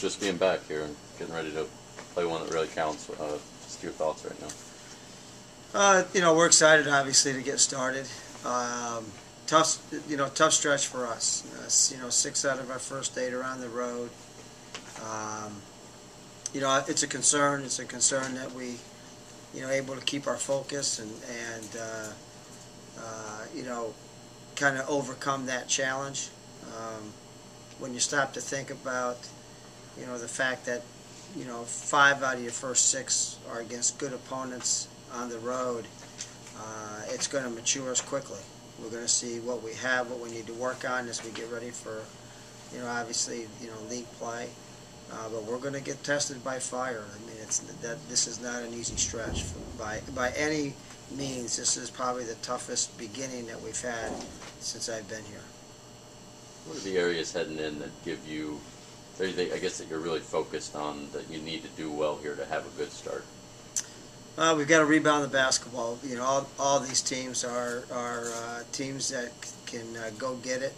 just being back here and getting ready to play one that really counts. Just your thoughts right now. We're excited, obviously, to get started. Tough stretch for us. 6 out of our first 8 are on the road. It's a concern. It's a concern that we, able to keep our focus and kind of overcome that challenge. When you stop to think about, the fact that, 5 out of your first 6 are against good opponents on the road, it's going to mature us quickly. We're going to see what we have, what we need to work on as we get ready for, obviously, league play. But we're going to get tested by fire. I mean, this is not an easy stretch by any means. This is probably the toughest beginning that we've had since I've been here. What are the areas heading in that give you, I guess, that you're really focused on, that you need to do well here to have a good start? We've got to rebound the basketball. All these teams are teams that can go get it.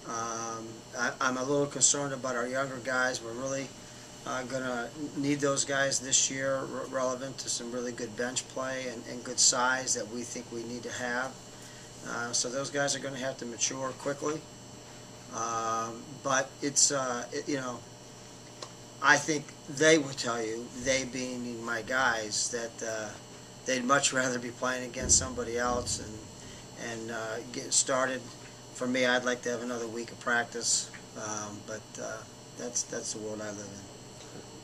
I'm a little concerned about our younger guys. We're really going to need those guys this year, relevant to some really good bench play and good size that we think we need to have. So those guys are going to have to mature quickly. But it's, I think they would tell you, they being my guys, that they'd much rather be playing against somebody else and get started. For me, I'd like to have another week of practice, but that's the world I live in.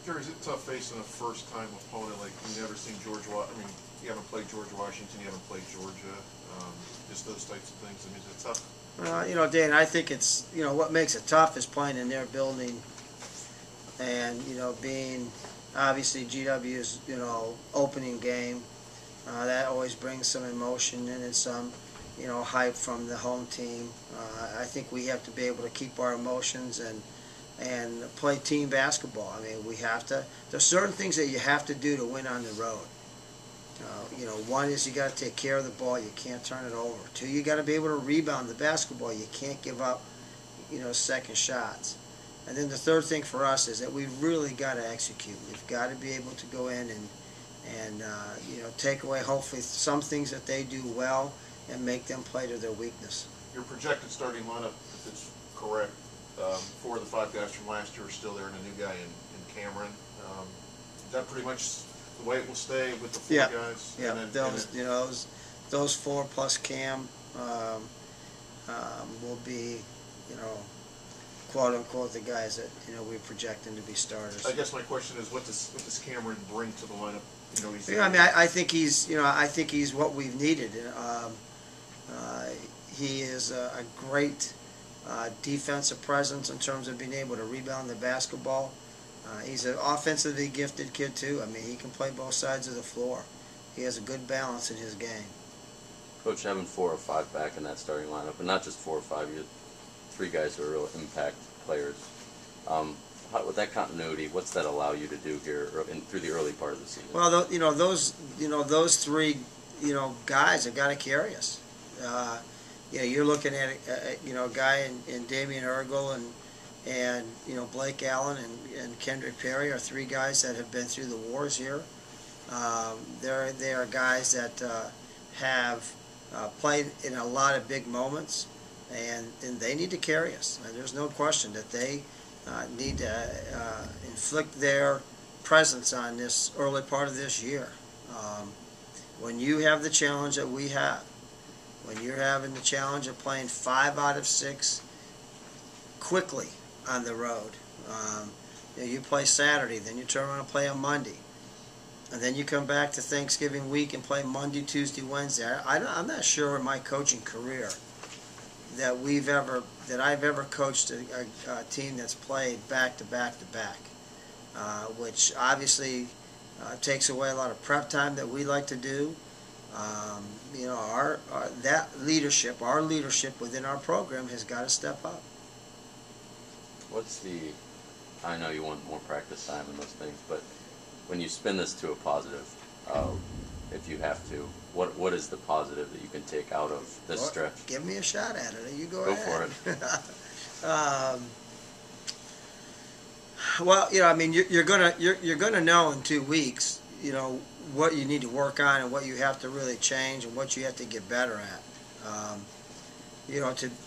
Jerry, is it tough facing a first-time opponent like you've never seen George? You haven't played George Washington, you haven't played Georgia, just those types of things. I mean, is it tough? Dan, I think it's, what makes it tough is playing in their building and, being, obviously, GW's, opening game. That always brings some emotion in and some, hype from the home team. I think we have to be able to keep our emotions and play team basketball. I mean, we have to. There's certain things that you have to do to win on the road. One is you got to take care of the ball. You can't turn it over. 2, you got to be able to rebound the basketball. You can't give up, second shots. And then the third thing for us is that we've really got to execute. We've got to be able to go in and take away hopefully some things that they do well and make them play to their weakness. Your projected starting lineup, if it's correct, 4 of the 5 guys from last year are still there, and a new guy in Cameron. Is that pretty much the way it will stay with the 4 guys? Yeah, those 4 plus Cam will be, quote unquote, the guys that we're projecting to be starters. I guess my question is, what does Cameron bring to the lineup? I think he's what we've needed. He is a great defensive presence in terms of being able to rebound the basketball. He's an offensively gifted kid too. I mean, he can play both sides of the floor. He has a good balance in his game. Coach, having 4 or 5 back in that starting lineup, and not just 4 or 5, you had 3 guys who are real impact players. With that continuity, what's that allow you to do here through the early part of the season? Well, those 3 guys have got to carry us. You're looking at a guy in Damian Ergel and Blake Allen and Kendrick Perry are 3 guys that have been through the wars here. They are guys that have played in a lot of big moments, and they need to carry us. There's no question that they need to inflict their presence on this early part of this year. When you have the challenge that we have, when you're having the challenge of playing 5 out of 6 quickly on the road, you play Saturday, then you turn around and play on Monday, and then you come back to Thanksgiving week and play Monday, Tuesday, Wednesday. I'm not sure in my coaching career that I've ever coached a team that's played back to back to back, which obviously takes away a lot of prep time that we like to do. Our leadership within our program has got to step up. I know you want more practice time and those things, but when you spin this to a positive, if you have to, what is the positive that you can take out of this stretch? Give me a shot at it. You go Go ahead. for it. Well, I mean, you're gonna know in 2 weeks, what you need to work on and what you have to really change and what you have to get better at,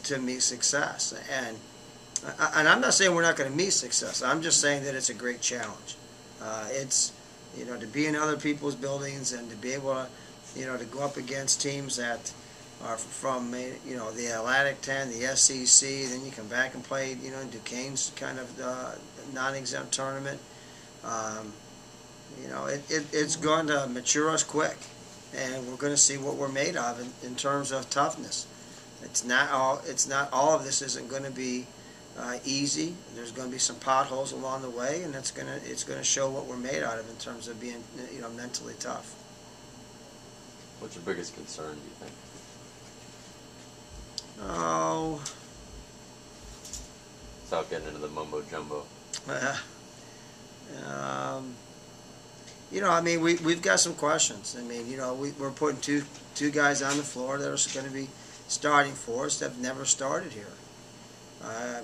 to meet success. And I'm not saying we're not going to meet success. I'm just saying that it's a great challenge. It's to be in other people's buildings and to be able to to go up against teams that are from the Atlantic 10, the SEC. Then you come back and play Duquesne's kind of non-exempt tournament. It's going to mature us quick, and we're going to see what we're made of in terms of toughness. It's not all of this isn't going to be easy. There's going to be some potholes along the way, and it's going to show what we're made out of in terms of being mentally tough. What's your biggest concern, do you think? Oh, Without getting into the mumbo jumbo. I mean, we've got some questions. I mean, we're putting two guys on the floor that are going to be starting for us that have never started here.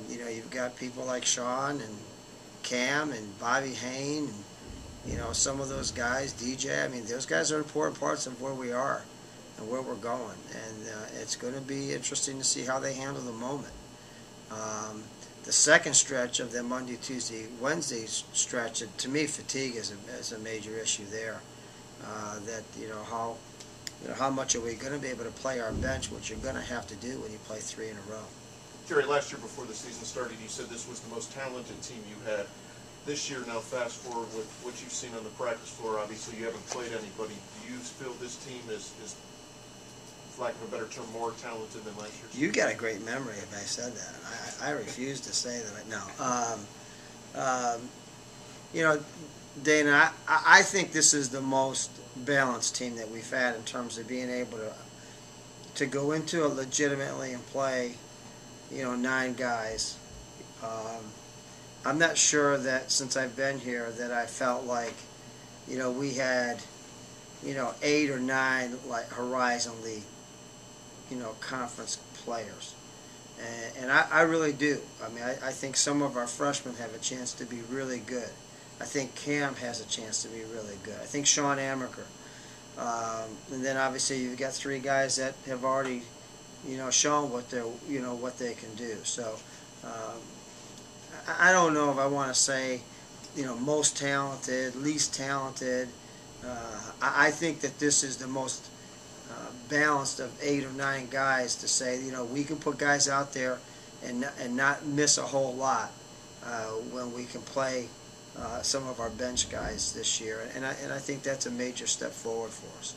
You've got people like Sean and Cam and Bobby Hain and some of those guys, DJ. I mean, those guys are important parts of where we are and where we're going, and it's going to be interesting to see how they handle the moment. The second stretch of the Monday, Tuesday, Wednesday stretch, to me, fatigue is a major issue there. That how much are we going to be able to play our bench, which you're going to have to do when you play 3 in a row. Jerry, last year before the season started, you said this was the most talented team you had. This year, now fast forward with what you've seen on the practice floor, obviously you haven't played anybody. Do you feel this team is for lack of a better term, more talented than last year's? You got a great memory if I said that. I refuse to say that. No. Dana, I think this is the most balanced team that we've had in terms of being able to go into it legitimately and play, 9 guys. I'm not sure that since I've been here that I felt like, we had, 8 or 9 like Horizon League, conference players. And I really do. I mean, I think some of our freshmen have a chance to be really good. I think Cam has a chance to be really good. I think Sean Amaker. And then obviously you've got 3 guys that have already, shown what they can do. So I don't know if I want to say, most talented, least talented. I think that this is the most balanced of 8 or 9 guys to say, we can put guys out there and not miss a whole lot when we can play some of our bench guys this year, and I think that's a major step forward for us.